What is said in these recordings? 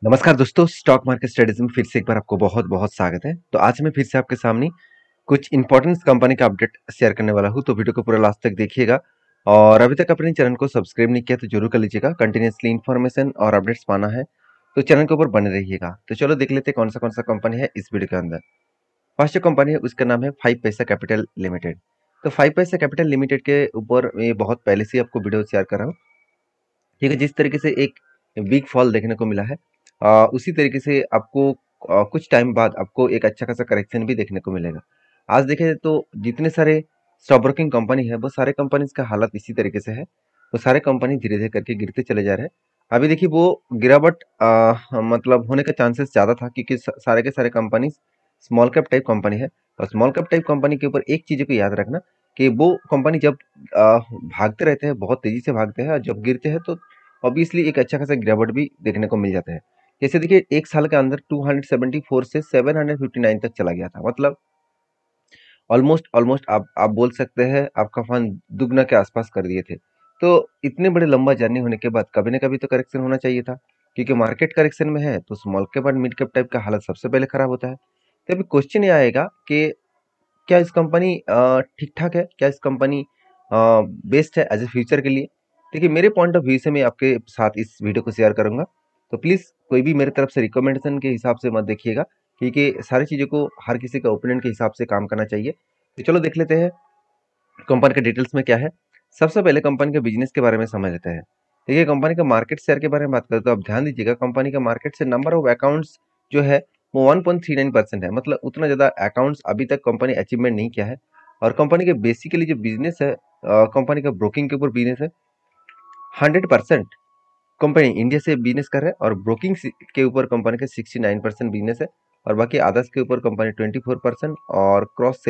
नमस्कार दोस्तों, stock market studies में फिर से एक बार आपको बहुत बहुत स्वागत है। तो आज मैं फिर से आपके सामने कुछ इंपॉर्टेंट कंपनी का अपडेट शेयर करने वाला हूं, तो वीडियो को पूरा लास्ट तक देखिएगा। और अभी तक अपने चैनल को सब्सक्राइब नहीं किया तो जरूर कर लीजिएगा। कंटिन्यूसली इन्फॉर्मेशन और अपडेट्स पाना है तो चैनल के ऊपर बने रहिएगा। तो चलो देख लेते हैं कौन सा कंपनी है इस वीडियो के अंदर। फर्स्ट जो कंपनी है उसका नाम है 5 पैसा कैपिटल लिमिटेड। तो 5 पैसा कैपिटल लिमिटेड के ऊपर मैं बहुत पहले से आपको वीडियो शेयर कर रहा हूँ। ठीक है, जिस तरीके से एक बिग फॉल देखने को मिला है, उसी तरीके से आपको कुछ टाइम बाद आपको एक अच्छा खासा करेक्शन भी देखने को मिलेगा। आज देखें तो जितने सारे स्टॉक ब्रोकिंग कंपनी है वो सारे कंपनीज का हालत इसी तरीके से है। वो सारे कंपनी धीरे धीरे करके गिरते चले जा रहे हैं। अभी देखिए वो गिरावट मतलब होने का चांसेस ज्यादा था, क्योंकि सारे के सारे company small cap type company है। और स्मॉल कैप टाइप कंपनी के ऊपर एक चीज को याद रखना कि वो कंपनी जब भागते रहते हैं, बहुत तेजी से भागते हैं, और जब गिरते हैं तो ऑब्वियसली एक अच्छा खासा गिरावट भी देखने को मिल जाता है। जैसे देखिए एक साल के अंदर 274 से 759 तक चला गया था। मतलब ऑलमोस्ट ऑलमोस्ट आप बोल सकते हैं आपका फंड दुगना के आसपास कर दिए थे। तो इतने बड़े लंबा जर्नी होने के बाद कभी ना कभी तो करेक्शन होना चाहिए था, क्योंकि मार्केट करेक्शन में है तो स्मॉल कैप और मिड कैप टाइप का हालत सबसे पहले खराब होता है। तो अभी क्वेश्चन ये आएगा कि क्या इस कंपनी ठीक ठाक है, क्या इस कंपनी बेस्ट है एज ए फ्यूचर के लिए। देखिए मेरे पॉइंट ऑफ व्यू से मैं आपके साथ इस वीडियो को शेयर करूंगा। तो प्लीज कोई भी मेरी तरफ से रिकमेंडेशन के हिसाब से मत देखिएगा, क्योंकि सारी चीजों को हर किसी का ओपिनियन के हिसाब से काम करना चाहिए। तो चलो देख लेते हैं कंपनी के डिटेल्स में क्या है। सबसे पहले कंपनी के बिजनेस के बारे में समझ लेते हैं। देखिए कंपनी का मार्केट शेयर के बारे में बात करें तो आप ध्यान दीजिएगा, कंपनी का मार्केट से नंबर ऑफ अकाउंट्स जो है वो 1.39% है। मतलब उतना ज्यादा अकाउंट्स अभी तक कंपनी अचीवमेंट नहीं किया है। और कंपनी के बेसिकली जो बिजनेस है, कंपनी का ब्रोकिंग के ऊपर बिजनेस है। 100% कंपनी इंडिया से बिजनेस कर रहा है, और ब्रोकिंग के ऊपर कंपनी का 69% बिजनेस है। और बाकी अदर्स के ऊपर कंपनी 24%, और क्रॉस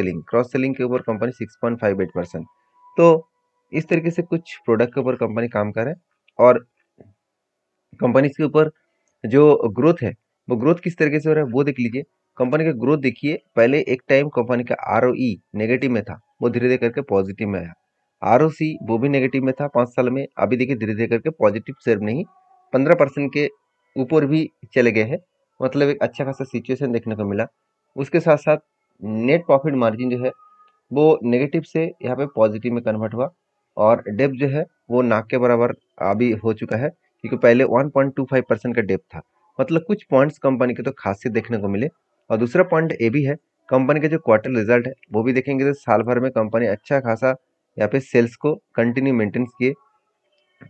सेलिंग के ऊपर कंपनी 6.58%। तो इस तरीके से कुछ प्रोडक्ट के ऊपर कंपनी काम कर रहा है। और कंपनी के ऊपर जो ग्रोथ है वो ग्रोथ किस तरीके से हो रहा है वो देख लीजिए। कंपनी का ग्रोथ देखिए, पहले एक टाइम कंपनी का आरओई नेगेटिव में था, वो धीरे धीरे करके पॉजिटिव में आया। आरओसी वो भी नेगेटिव में था 5 साल में, अभी देखिए धीरे धीरे करके पॉजिटिव सिर्फ नहीं 15% के ऊपर भी चले गए हैं। मतलब एक अच्छा खासा सिचुएशन देखने को मिला। उसके साथ साथ नेट प्रॉफिट मार्जिन जो है वो नेगेटिव से यहाँ पे पॉजिटिव में कन्वर्ट हुआ। और डेप जो है वो नाक के बराबर अभी हो चुका है, क्योंकि पहले 1.25% का डेप था। मतलब कुछ पॉइंट्स कंपनी के तो खासियत देखने को मिले। और दूसरा पॉइंट ये भी है, कंपनी के जो क्वार्टर रिजल्ट है वो भी देखेंगे तो साल भर में कंपनी अच्छा खासा यहाँ पे सेल्स को कंटिन्यू मेंटेन किए,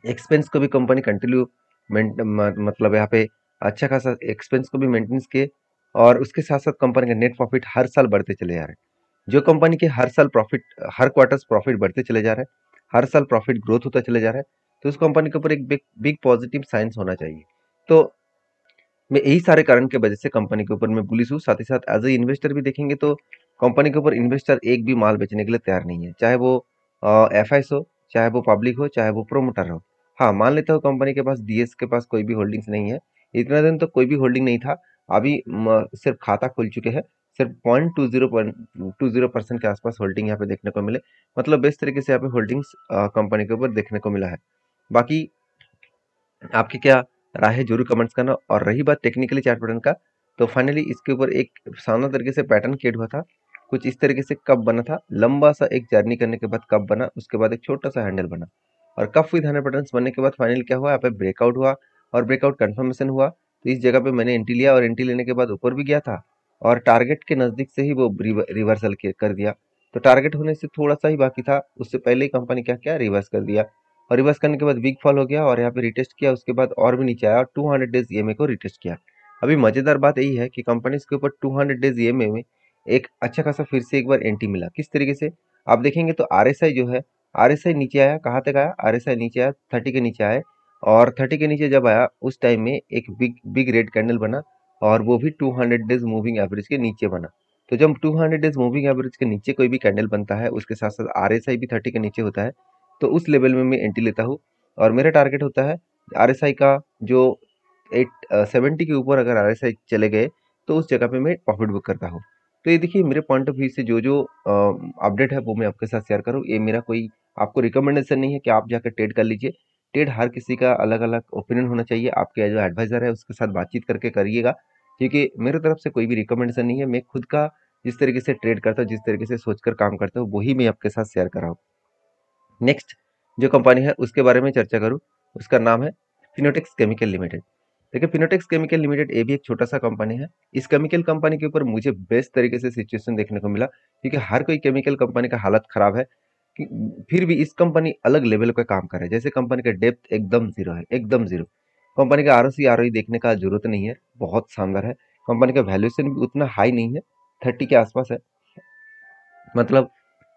एक्सपेंस को भी कंपनी कंटिन्यू मतलब यहाँ पे अच्छा खासा एक्सपेंस को भी मेंटेनेंस किए। और उसके साथ साथ कंपनी का नेट प्रॉफिट हर साल बढ़ते चले जा रहे हैं। जो कंपनी के हर साल प्रॉफिट, हर क्वार्टर्स प्रॉफिट बढ़ते चले जा रहे हैं, हर साल प्रॉफिट ग्रोथ होता चले जा रहा है, तो उस कंपनी के ऊपर एक बिग बिग पॉजिटिव साइंस होना चाहिए। तो मैं यही सारे कारण के वजह से कंपनी के ऊपर मैं बुलिश हूँ। साथ ही साथ एज ए इन्वेस्टर भी देखेंगे तो कंपनी के ऊपर इन्वेस्टर एक भी माल बेचने के लिए तैयार नहीं है, चाहे वो एफआईएस हो, चाहे वो पब्लिक हो, चाहे वो प्रोमोटर हो। हाँ, मान लेता हूँ कंपनी के पास डीएस के पास कोई भी होल्डिंग्स नहीं है। इतना दिन तो कोई भी होल्डिंग नहीं था। अभी सिर्फ खाता खुल चुके हैं। सिर्फ 0.20% के आसपास होल्डिंग यहाँ पे देखने को मिले। मतलब बेस्ट तरीके से यहाँ पे होल्डिंग्स कंपनी के ऊपर देखने को मिला है। बाकी आपकी क्या राय है जरूर कमेंट्स करना। और रही बात टेक्निकली चार्ट पैटर्न का, तो फाइनली इसके ऊपर एक शानदार तरीके से पैटर्न क्रिएट हुआ था। कुछ इस तरीके से कब बना था, लंबा सा एक जर्नी करने के बाद कब बना, उसके बाद एक छोटा सा हैंडल बना। और कब विद 100 पैटर्न बनने के बाद फाइनल क्या हुआ, यहाँ पे ब्रेकआउट हुआ और ब्रेकआउट कंफर्मेशन हुआ। तो इस जगह पे मैंने एंट्री लिया, और एंट्री लेने के बाद ऊपर भी गया था, और टारगेट के नजदीक से ही वो रिवर्सल कर दिया। तो टारगेट होने से थोड़ा सा ही बाकी था, उससे पहले ही कंपनी क्या क्या रिवर्स कर दिया। और रिवर्स करने के बाद बिग फॉल हो गया, और यहाँ पे रिटेस्ट किया, उसके बाद और भी नीचे आया और 200 डेज ईएमए को रिटेस्ट किया। अभी मजेदार बात यही है कि कंपनी के ऊपर 200 डेज ईएमए में एक अच्छा खासा फिर से एक बार एंट्री मिला। किस तरीके से आप देखेंगे तो आरएसआई जो है, आरएसआई नीचे आया, कहाँ तक आया, आरएसआई नीचे आया 30 के नीचे आया। और 30 के नीचे जब आया उस टाइम में एक बिग बिग रेड कैंडल बना, और वो भी 200 डेज मूविंग एवरेज के नीचे बना। तो जब 200 डेज मूविंग एवरेज के नीचे कोई भी कैंडल बनता है, उसके साथ साथ आरएसआई भी 30 के नीचे होता है, तो उस लेवल में मैं एंट्री लेता हूँ। और मेरा टारगेट होता है आरएसआई का जो 70 के ऊपर अगर आरएसआई चले गए तो उस जगह पे मैं प्रॉफिट बुक करता हूँ। तो ये देखिए मेरे पॉइंट ऑफ व्यू से जो जो अपडेट है वो मैं आपके साथ शेयर करूँ। ये मेरा कोई आपको रिकमेंडेशन नहीं है कि आप जाकर ट्रेड कर लीजिए। ट्रेड हर किसी का अलग अलग ओपिनियन होना चाहिए। आपके जो एडवाइजर है उसके साथ बातचीत करके करिएगा, क्योंकि मेरे तरफ से कोई भी रिकमेंडेशन नहीं है। मैं खुद का जिस तरीके से ट्रेड करता हूँ, जिस तरीके से सोचकर काम करता हूँ, वही मैं आपके साथ शेयर कर रहा हूँ। नेक्स्ट जो कंपनी है उसके बारे में चर्चा करूँ, उसका नाम है फिनोटेक्स केमिकल लिमिटेड। देखिए फिनोटेक्स केमिकल लिमिटेड ये भी एक छोटा सा कंपनी है। इस केमिकल कंपनी के ऊपर मुझे बेस्ट तरीके से सिचुएशन देखने को मिला, क्योंकि हर कोई केमिकल कंपनी का हालत खराब है कि फिर भी इस कंपनी अलग लेवल का काम कर रहा है। जैसे कंपनी का डेप्थ एकदम जीरो है, एकदम जीरो। कंपनी का आरओसी आरओई देखने का जरूरत नहीं है, बहुत शानदार है। कंपनी का वैल्यूएशन भी उतना हाई नहीं है, 30 के आसपास है। मतलब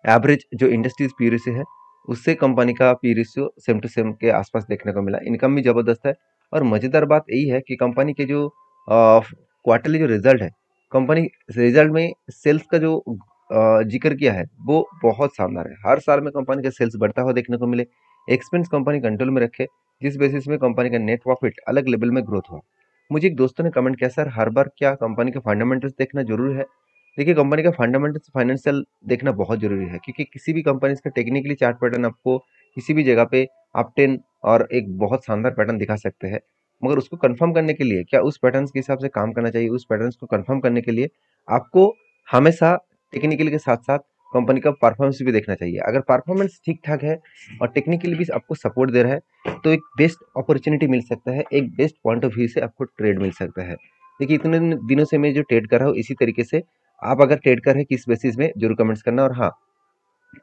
एवरेज जो इंडस्ट्रीज पी रेशियो है उससे कंपनी का P ratio same to same के आसपास देखने को मिला। इनकम भी जबरदस्त है। और मजेदार बात यही है कि कंपनी के जो क्वार्टरली जो रिजल्ट है, कंपनी रिजल्ट में सेल्स का जो जिक्र किया है वो बहुत शानदार है। हर साल में कंपनी का सेल्स बढ़ता हुआ देखने को मिले, एक्सपेंस कंपनी कंट्रोल में रखे, जिस बेसिस में कंपनी का नेट प्रॉफिट अलग लेवल में ग्रोथ हुआ। मुझे एक दोस्तों ने कमेंट किया, सर हर बार क्या कंपनी के फंडामेंटल्स देखना जरूरी है? देखिए कंपनी का फंडामेंटल्स फाइनेंशियल देखना बहुत जरूरी है, क्योंकि किसी भी कंपनी का टेक्निकली चार्ट पैटर्न आपको किसी भी जगह पे अप टेन और एक बहुत शानदार पैटर्न दिखा सकते हैं, मगर उसको कंफर्म करने के लिए क्या उस पैटर्न के हिसाब से काम करना चाहिए, उस पैटर्न को कंफर्म करने के लिए आपको हमेशा टेक्निकली के साथ साथ कंपनी का परफॉर्मेंस भी देखना चाहिए। अगर परफॉर्मेंस ठीक ठाक है और टेक्निकली भी आपको सपोर्ट दे रहा है, तो एक बेस्ट अपॉर्चुनिटी मिल सकता है, एक बेस्ट पॉइंट ऑफ व्यू से आपको ट्रेड मिल सकता है। देखिए इतने दिनों से मैं जो ट्रेड कर रहा हूँ, इसी तरीके से आप अगर ट्रेड कर रहे हैं किस बेसिस में जरूर कमेंट्स करना। और हाँ,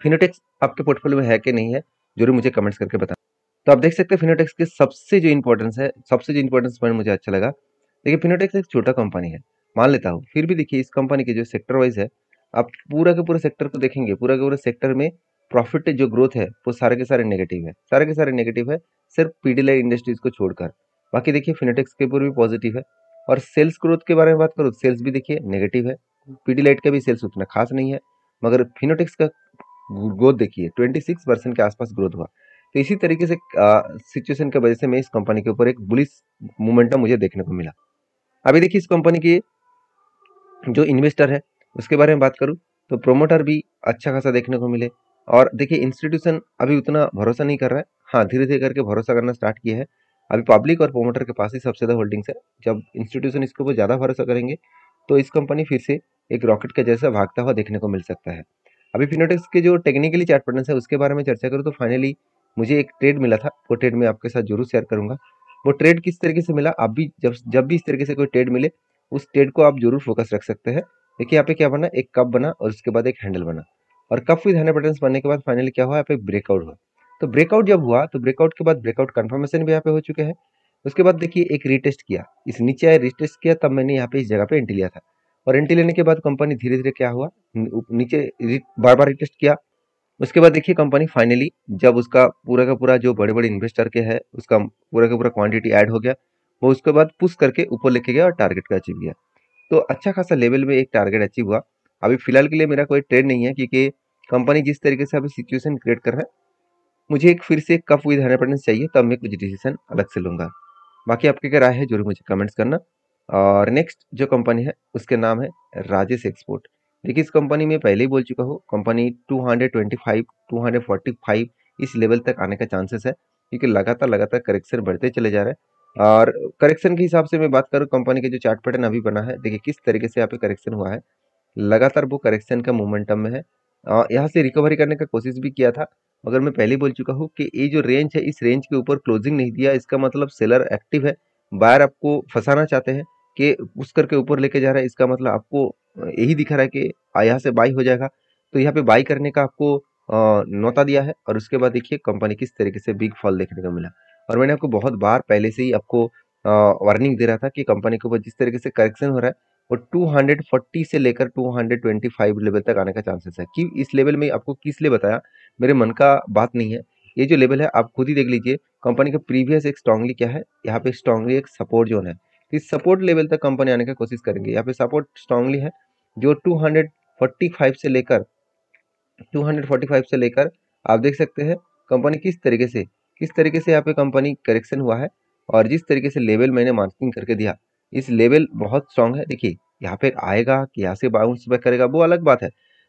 फिनोटेक्स आपके पोर्टफोलियो में है कि नहीं है जरूर मुझे कमेंट्स करके बताना। तो आप देख सकते हैं फिनोटेक्स के सबसे जो इंपॉर्टेंस है, सबसे जो इंपॉर्टेंस पॉइंट मुझे अच्छा लगा। देखिए फिनोटेक्स एक छोटा कंपनी है, मान लेता हूँ, फिर भी देखिए इस कंपनी के जो सेक्टर वाइज है, आप पूरा के पूरे सेक्टर को देखेंगे, पूरा के पूरे सेक्टर में प्रॉफिट जो ग्रोथ है वो सारे के सारे नेगेटिव है, सारे के सारे नेगेटिव है, सिर्फ पीडीलाइट इंडस्ट्रीज को छोड़कर। बाकी देखिए फिनोटेक्स के ऊपर भी पॉजिटिव है। और सेल्स ग्रोथ के बारे में बात करूँ, सेल्स भी देखिए नेगेटिव है, पीडीलाइट का भी सेल्स उतना खास नहीं है, मगर फिनोटेक्स का ग्रोथ देखिए 26% के आसपास ग्रोथ हुआ। तो इसी तरीके से सिचुएशन की वजह से मैं इस कंपनी के ऊपर एक बुलिश मोमेंटम मुझे देखने को मिला। अभी देखिए इस कंपनी की जो इन्वेस्टर है उसके बारे में बात करूं, तो प्रोमोटर भी अच्छा खासा देखने को मिले। और देखिए इंस्टीट्यूशन अभी उतना भरोसा नहीं कर रहा है, हाँ धीरे धीरे करके भरोसा करना स्टार्ट किया है। अभी पब्लिक और प्रोमोटर के पास ही सबसे ज़्यादा होल्डिंग्स है। जब इंस्टीट्यूशन इसके ऊपर ज़्यादा भरोसा करेंगे तो इस कंपनी फिर से एक रॉकेट के जैसा भागता हुआ देखने को मिल सकता है। अभी फिनोटेक्स के जो टेक्निकली चार्ट पैटर्न है उसके बारे में चर्चा करूँ, तो फाइनली मुझे एक ट्रेड मिला था, वो ट्रेड मैं आपके साथ जरूर शेयर करूंगा। वो ट्रेड किस तरीके से मिला, आप भी जब जब भी इस तरीके से कोई ट्रेड मिले उस ट्रेड को आप जरूर फोकस रख सकते हैं। देखिए यहाँ पे क्या बना, एक कप बना और उसके बाद एक हैंडल बना, और कप विद हैंडल पैटर्न बनने के बाद फाइनली क्या हुआ, यहाँ पे ब्रेकआउट हुआ। तो ब्रेकआउट जब हुआ तो ब्रेकआउट के बाद ब्रेकआउट कंफर्मेशन भी यहाँ पे हो चुके हैं। उसके बाद देखिए एक रीटेस्ट किया, इस नीचे आया रीटेस्ट किया, तब मैंने यहाँ पे इस जगह पे एंट्री लिया था। और एंट्री लेने के बाद कंपनी धीरे धीरे क्या हुआ, नीचे बार बार रीटेस्ट किया। उसके बाद देखिए कंपनी फाइनली जब उसका पूरा का पूरा जो बड़े बड़े इन्वेस्टर के है उसका पूरा का पूरा क्वांटिटी ऐड हो गया, वो उसके बाद पुश करके ऊपर लेके गया और टारगेट का अचीव किया। तो अच्छा खासा लेवल में एक टारगेट अचीव हुआ। अभी फिलहाल के लिए मेरा कोई ट्रेड नहीं है, क्योंकि कंपनी जिस तरीके से अभी सिचुएशन क्रिएट कर रहा है, मुझे एक फिर से कप विद 100% चाहिए, तब मैं कुछ डिसीजन अलग से लूंगा। बाकी आपकी क्या राय है जरूर मुझे कमेंट्स करना। और नेक्स्ट जो कंपनी है उसके नाम है राजेश एक्सपोर्ट। देखिए इस कंपनी में पहले ही बोल चुका हूँ, कंपनी 225 245 इस लेवल तक आने का चांसेस है, क्योंकि लगातार लगातार करेक्शन बढ़ते चले जा रहे हैं। और करेक्शन के हिसाब से मैं बात करूँ, कंपनी के जो चार्ट पैटर्न अभी बना है, देखिए किस तरीके से यहाँ पे करेक्शन हुआ है, लगातार वो करेक्शन का मोमेंटम में है। यहाँ से रिकवरी करने का कोशिश भी किया था, मगर मैं पहले ही बोल चुका हूँ कि ये जो रेंज है इस रेंज के ऊपर क्लोजिंग नहीं दिया, इसका मतलब सेलर एक्टिव है, बायर आपको फंसाना चाहते हैं कि उस करके ऊपर लेके जा रहा है। इसका मतलब आपको यही दिखा रहा है कि यहाँ से बाई हो जाएगा, तो यहाँ पे बाई करने का आपको नौता दिया है। और उसके बाद देखिए कंपनी किस तरीके से बिग फॉल देखने को मिला। और मैंने आपको बहुत बार पहले से ही आपको वार्निंग दे रहा था कि कंपनी के ऊपर जिस तरीके से करेक्शन हो रहा है वो 240 से लेकर 225 लेवल तक आने का चांसेस है। कि इस लेवल में आपको किस लिए बताया, मेरे मन का बात नहीं है, ये जो लेवल है आप खुद ही देख लीजिए। कंपनी का प्रीवियस एक स्ट्रांगली क्या है, यहाँ पे स्ट्रांगली एक सपोर्ट जोन है, इस सपोर्ट लेवल तक कंपनी आने की कोशिश करेंगे। यहाँ पे सपोर्ट स्ट्रांगली है जो 245 से लेकर आप देख सकते हैं कंपनी किस तरीके से यहाँ पे कंपनी करेक्शन हुआ है। और जिस तरीके से लेवल मैंने मार्किंग करके दिया, इस लेवल बहुत स्ट्रांग है। देखिए यहाँ पे आएगा कि यहाँ से बाउंस बैक करेगा वो अलग बात है,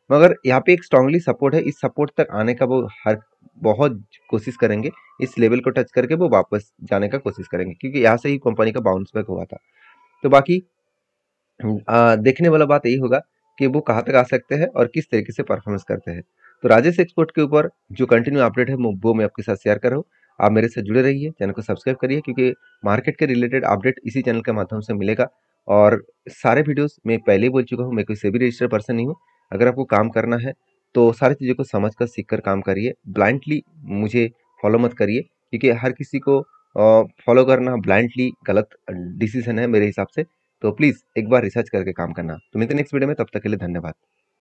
मगर यहाँ पे एक स्ट्रांगली सपोर्ट है, इस सपोर्ट तक आने का वो हर बहुत कोशिश करेंगे, इस लेवल को टच करके वो वापस जाने का कोशिश करेंगे, क्योंकि यहाँ से ही कंपनी का बाउंस बैक हुआ था। तो बाकी देखने वाला बात यही होगा कि वो कहाँ तक आ सकते हैं और किस तरीके से परफॉर्मेंस करते हैं। तो राजेश एक्सपोर्ट के ऊपर जो कंटिन्यू अपडेट है वो मैं आपके साथ शेयर कर रहा हूँ। आप मेरे से जुड़े रहिए, चैनल को सब्सक्राइब करिए, क्योंकि मार्केट के रिलेटेड अपडेट इसी चैनल के माध्यम से मिलेगा। और सारे वीडियोस मैं पहले ही बोल चुका हूँ, मैं कोई सेबी रजिस्टर्ड पर्सन नहीं हूँ। अगर आपको काम करना है तो सारी चीज़ों को समझ कर सीख कर काम करिए, ब्लाइंडली मुझे फॉलो मत करिए, क्योंकि हर किसी को फॉलो करना ब्लाइंडली गलत डिसीजन है मेरे हिसाब से। तो प्लीज़ एक बार रिसर्च करके काम करना। तो मिलते हैं नेक्स्ट वीडियो में, तब तक के लिए धन्यवाद।